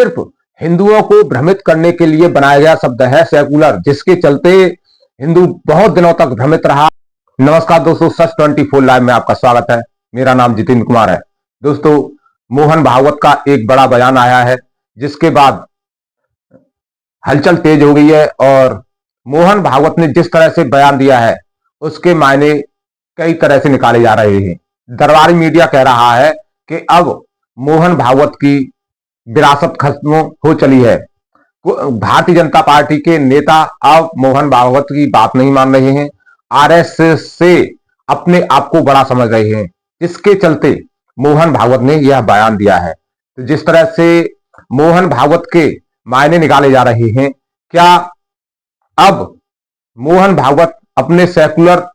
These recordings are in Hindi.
सिर्फ हिंदुओं को भ्रमित करने के लिए बनाया गया शब्द है सेकुलर, जिसके चलते हिंदू बहुत दिनों तक भ्रमित रहा। नमस्कार दोस्तों, सच 24 लाइव में आपका स्वागत है। मेरा नाम जितेंद्र कुमार है। दोस्तों, मोहन भागवत का एक बड़ा बयान आया है, जिसके बाद हलचल तेज हो गई है और मोहन भागवत ने जिस तरह से बयान दिया है उसके मायने कई तरह से निकाले जा रहे हैं। दरबारी मीडिया कह रहा है कि अब मोहन भागवत की विरासत खत्म हो चली है। भारतीय जनता पार्टी के नेता अब मोहन भागवत की बात नहीं मान रहे हैं, आरएसएस से अपने आप को बड़ा समझ रहे हैं, जिसके चलते मोहन भागवत ने यह बयान दिया है। तो जिस तरह से मोहन भागवत के मायने निकाले जा रहे हैं, क्या अब मोहन भागवत अपने सेकुलर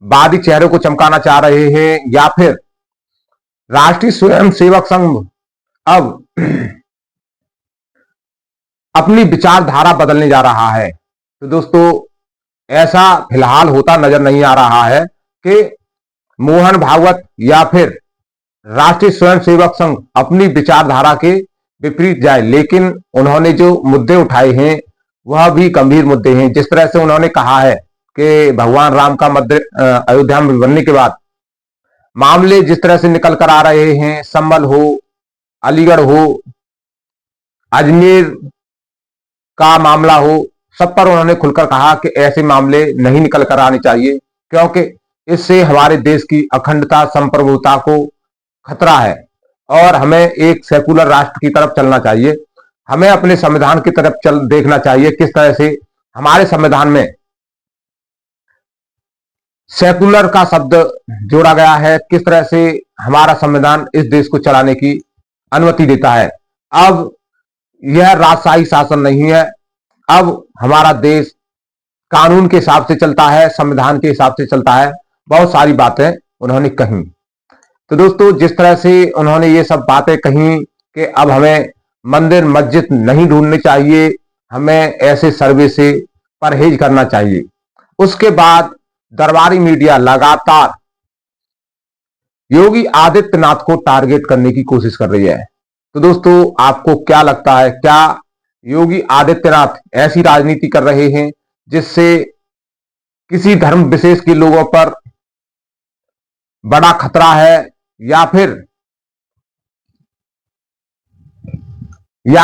वादी चेहरे को चमकाना चाह रहे हैं या फिर राष्ट्रीय स्वयंसेवक संघ अब अपनी विचारधारा बदलने जा रहा है? तो दोस्तों, ऐसा फिलहाल होता नजर नहीं आ रहा है कि मोहन भागवत या फिर राष्ट्रीय स्वयंसेवक संघ अपनी विचारधारा के विपरीत जाए, लेकिन उन्होंने जो मुद्दे उठाए हैं वह भी गंभीर मुद्दे हैं। जिस तरह से उन्होंने कहा है कि भगवान राम का मंदिर अयोध्या में बनने के बाद मामले जिस तरह से निकल कर आ रहे हैं, संभल हो, अलीगढ़ हो, अजमेर का मामला हो, सब पर उन्होंने खुलकर कहा कि ऐसे मामले नहीं निकल कर आने चाहिए, क्योंकि इससे हमारे देश की अखंडता, संप्रभुता को खतरा है और हमें एक सेकुलर राष्ट्र की तरफ चलना चाहिए। हमें अपने संविधान की तरफ देखना चाहिए, किस तरह से हमारे संविधान में सेकुलर का शब्द जोड़ा गया है, किस तरह से हमारा संविधान इस देश को चलाने की अनुमति देता है। अब यह राजशाही शासन नहीं है, अब हमारा देश कानून के हिसाब से चलता है, संविधान के हिसाब से चलता है। बहुत सारी बातें उन्होंने कही। तो दोस्तों, जिस तरह से उन्होंने ये सब बातें कही कि अब हमें मंदिर मस्जिद नहीं ढूंढने चाहिए, हमें ऐसे सर्वे से परहेज करना चाहिए, उसके बाद दरबारी मीडिया लगातार योगी आदित्यनाथ को टारगेट करने की कोशिश कर रही है। तो दोस्तों, आपको क्या लगता है, क्या योगी आदित्यनाथ ऐसी राजनीति कर रहे हैं जिससे किसी धर्म विशेष के लोगों पर बड़ा खतरा है, या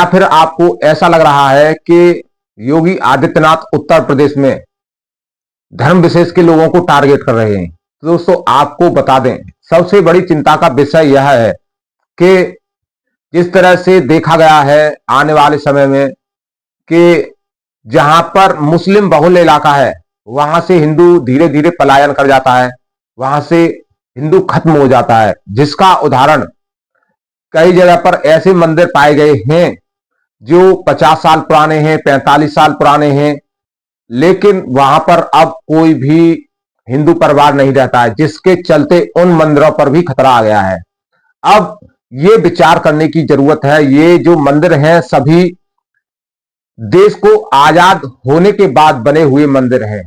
फिर आपको ऐसा लग रहा है कि योगी आदित्यनाथ उत्तर प्रदेश में धर्म विशेष के लोगों को टारगेट कर रहे हैं? तो दोस्तों, आपको बता दें, सबसे बड़ी चिंता का विषय यह है कि जिस तरह से देखा गया है आने वाले समय में कि जहां पर मुस्लिम बहुल इलाका है वहां से हिंदू धीरे धीरे पलायन कर जाता है, वहां से हिंदू खत्म हो जाता है, जिसका उदाहरण कई जगह पर ऐसे मंदिर पाए गए हैं जो 50 साल पुराने हैं, 45 साल पुराने हैं, लेकिन वहां पर अब कोई भी हिंदू परिवार नहीं रहता है, जिसके चलते उन मंदिरों पर भी खतरा आ गया है। अब ये विचार करने की जरूरत है। ये जो मंदिर हैं सभी देश को आजाद होने के बाद बने हुए मंदिर हैं।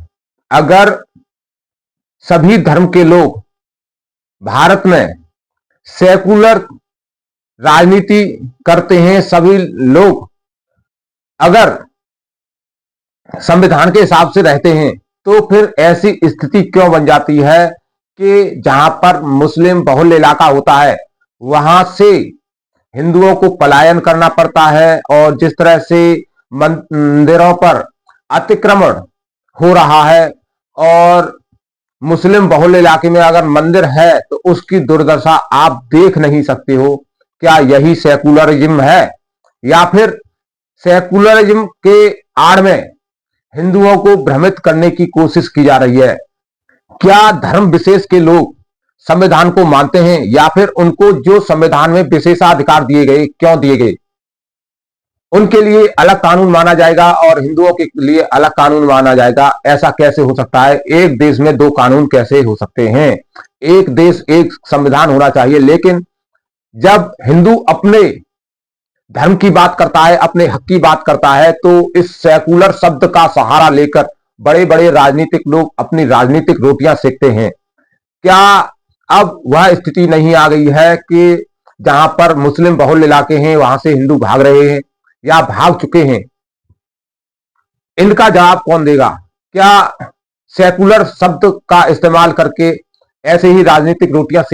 अगर सभी धर्म के लोग भारत में सेकुलर राजनीति करते हैं, सभी लोग अगर संविधान के हिसाब से रहते हैं, तो फिर ऐसी स्थिति क्यों बन जाती है कि जहां पर मुस्लिम बहुल इलाका होता है वहां से हिंदुओं को पलायन करना पड़ता है, और जिस तरह से मंदिरों पर अतिक्रमण हो रहा है, और मुस्लिम बहुल इलाके में अगर मंदिर है तो उसकी दुर्दशा आप देख नहीं सकते हो। क्या यही सेकुलरिज्म है, या फिर सेकुलरिज्म के आड़ में हिंदुओं को भ्रमित करने की कोशिश की जा रही है? क्या धर्म विशेष के लोग संविधान को मानते हैं, या फिर उनको जो संविधान में विशेषाधिकार दिए गए, क्यों दिए गए, उनके लिए अलग कानून माना जाएगा और हिंदुओं के लिए अलग कानून माना जाएगा? ऐसा कैसे हो सकता है? एक देश में दो कानून कैसे हो सकते हैं? एक देश एक संविधान होना चाहिए, लेकिन जब हिंदू अपने धर्म की बात करता है, अपने हक की बात करता है, तो इस सेकुलर शब्द का सहारा लेकर बड़े बड़े राजनीतिक लोग अपनी राजनीतिक रोटियां सेकते हैं। क्या अब वह स्थिति नहीं आ गई है कि जहां पर मुस्लिम बहुल इलाके हैं वहां से हिंदू भाग रहे हैं या भाग चुके हैं, इनका जवाब कौन देगा? क्या सेकुलर शब्द का इस्तेमाल करके ऐसे ही राजनीतिक रोटियां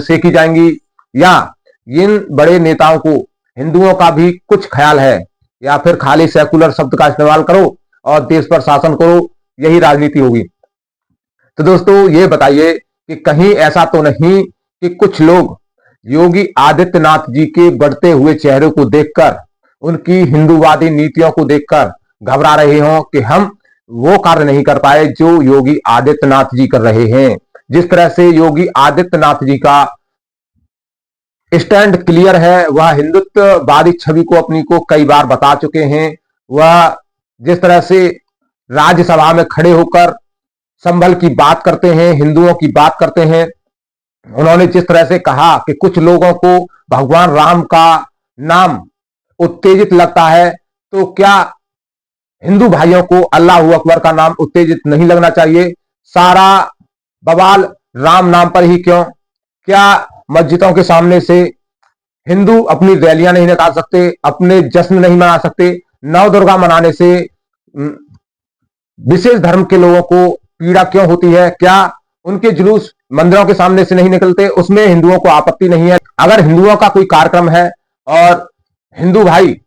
सेकी जाएंगी, या इन बड़े नेताओं को हिंदुओं का भी कुछ ख्याल है, या फिर खाली सेकुलर शब्द का इस्तेमाल करो और देश पर शासन करो, यही राजनीति होगी? तो दोस्तों ये बताइए कि कहीं ऐसा तो नहीं कि कुछ लोग योगी आदित्यनाथ जी के बढ़ते हुए चेहरे को देखकर, उनकी हिंदूवादी नीतियों को देखकर घबरा रहे हों कि हम वो कार्य नहीं कर पाए जो योगी आदित्यनाथ जी कर रहे हैं। जिस तरह से योगी आदित्यनाथ जी का स्टैंड क्लियर है, वह हिंदुत्ववादी छवि को अपनी को कई बार बता चुके हैं। वह जिस तरह से राज्यसभा में खड़े होकर संभल की बात करते हैं, हिंदुओं की बात करते हैं, उन्होंने जिस तरह से कहा कि कुछ लोगों को भगवान राम का नाम उत्तेजित लगता है, तो क्या हिंदू भाइयों को अल्लाह अकबर का नाम उत्तेजित नहीं लगना चाहिए? सारा बवाल राम नाम पर ही क्यों? क्या मस्जिदों के सामने से हिंदू अपनी रैलियां नहीं निकाल सकते, अपने जश्न नहीं मना सकते? नव दुर्गा मनाने से विशेष धर्म के लोगों को पीड़ा क्यों होती है? क्या उनके जुलूस मंदिरों के सामने से नहीं निकलते? उसमें हिंदुओं को आपत्ति नहीं है? अगर हिंदुओं का कोई कार्यक्रम है और हिंदू भाई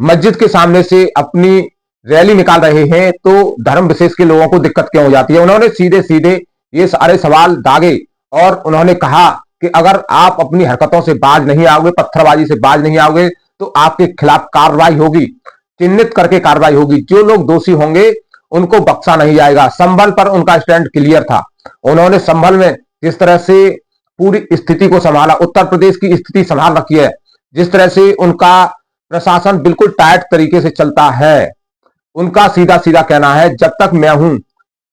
मस्जिद के सामने से अपनी रैली निकाल रहे हैं, तो धर्म विशेष के लोगों को दिक्कत क्यों हो जाती है? उन्होंने सीधे सीधे ये सारे सवाल दागे और उन्होंने कहा कि अगर आप अपनी हरकतों से बाज नहीं आओगे, पत्थरबाजी से बाज नहीं आओगे, तो आपके खिलाफ कार्रवाई होगी, चिन्हित करके कार्रवाई होगी। जो लोग दोषी होंगे उनको बख्शा नहीं जाएगा। संभल पर उनका स्टैंड क्लियर था। उन्होंने संभल में जिस तरह से पूरी स्थिति को संभाला, उत्तर प्रदेश की स्थिति संभाल रखी है, जिस तरह से उनका प्रशासन बिल्कुल टाइट तरीके से चलता है। उनका सीधा सीधा कहना है, जब तक मैं हूं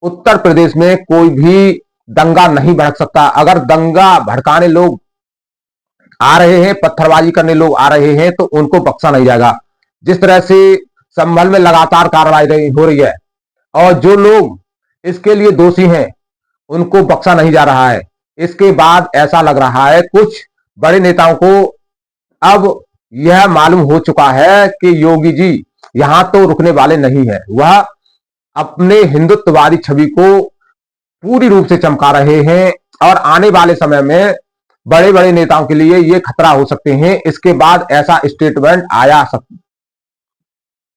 उत्तर प्रदेश में कोई भी दंगा नहीं भड़क सकता। अगर दंगा भड़काने लोग आ रहे हैं, पत्थरबाजी करने लोग आ रहे हैं, तो उनको बख्शा नहीं जाएगा। जिस तरह से संभल में लगातार कार्रवाई हो रही है और जो लोग इसके लिए दोषी हैं उनको बख्शा नहीं जा रहा है। इसके बाद ऐसा लग रहा है कुछ बड़े नेताओं को अब यह मालूम हो चुका है कि योगी जी यहां तो रुकने वाले नहीं है। वह अपने हिंदुत्ववादी छवि को पूरी रूप से चमका रहे हैं और आने वाले समय में बड़े बड़े नेताओं के लिए यह खतरा हो सकते हैं। इसके बाद ऐसा स्टेटमेंट आया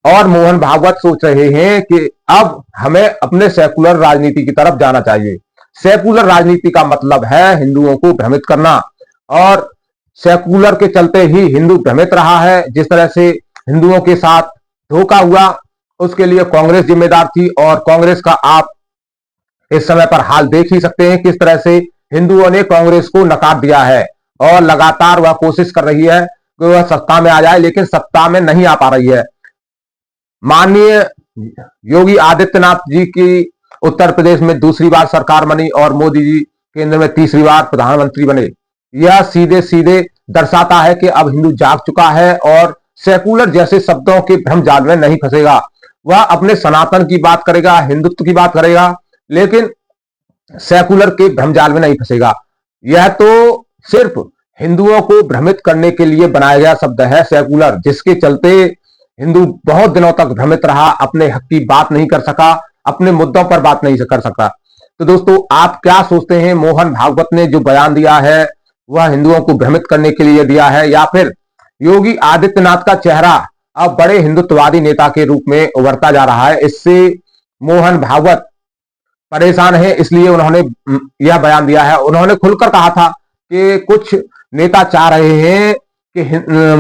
और मोहन भागवत सोच रहे हैं कि अब हमें अपने सेकुलर राजनीति की तरफ जाना चाहिए। सेकुलर राजनीति का मतलब है हिंदुओं को भ्रमित करना, और सेकुलर के चलते ही हिंदू भ्रमित रहा है। जिस तरह से हिंदुओं के साथ धोखा हुआ उसके लिए कांग्रेस जिम्मेदार थी, और कांग्रेस का आप इस समय पर हाल देख ही सकते हैं किस तरह से हिंदुओं ने कांग्रेस को नकार दिया है और लगातार वह कोशिश कर रही है कि वह सत्ता में आ जाए, लेकिन सत्ता में नहीं आ पा रही है। माननीय योगी आदित्यनाथ जी की उत्तर प्रदेश में दूसरी बार सरकार बनी और मोदी जी केंद्र में तीसरी बार प्रधानमंत्री बने। यह सीधे सीधे दर्शाता है कि अब हिंदू जाग चुका है और सेकुलर जैसे शब्दों के भ्रम जाल में नहीं फंसेगा। वह अपने सनातन की बात करेगा, हिंदुत्व की बात करेगा, लेकिन सेकुलर के भ्रम जाल में नहीं फंसेगा। यह तो सिर्फ हिंदुओं को भ्रमित करने के लिए बनाया गया शब्द है सेकुलर, जिसके चलते हिंदू बहुत दिनों तक भ्रमित रहा, अपने हक की बात नहीं कर सका, अपने मुद्दों पर बात नहीं कर सका। तो दोस्तों आप क्या सोचते हैं? मोहन भागवत ने जो बयान दिया है वह हिंदुओं को भ्रमित करने के लिए दिया है, या फिर योगी आदित्यनाथ का चेहरा अब बड़े हिंदुत्ववादी नेता के रूप में उभरता जा रहा है? इससे मोहन भागवत परेशान है, इसलिए उन्होंने यह बयान दिया है। उन्होंने खुलकर कहा था कि कुछ नेता चाह रहे हैं कि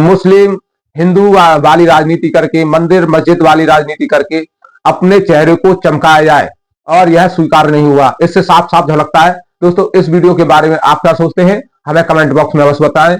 मुस्लिम हिंदू वाली राजनीति करके, मंदिर मस्जिद वाली राजनीति करके अपने चेहरे को चमकाया जाए, और यह स्वीकार नहीं हुआ। इससे साफ साफ झलकता है। दोस्तों इस वीडियो के बारे में आप क्या सोचते हैं हमें कमेंट बॉक्स में अवश्य बताएं।